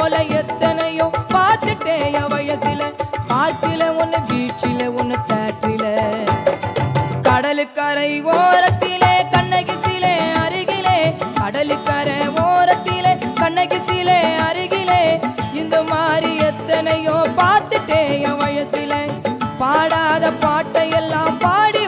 போல எத்தனையோ பார்த்துட்டேன் என் வயசுல. பார்க்கில ஒன்னு பீச்சில ஒன்னு தேட்டரில, கடலுக்கரை ஓரத்திலே கண்ணகி சிலை அருகிலே, கடலுக்கரை ஓரத்திலே கண்ணகி சிலை அருகிலே, இந்த மாதிரி எத்தனையோ பார்த்துட்டேன் என் வயசுல. பாடாத பாட்டையெல்லாம் பாடி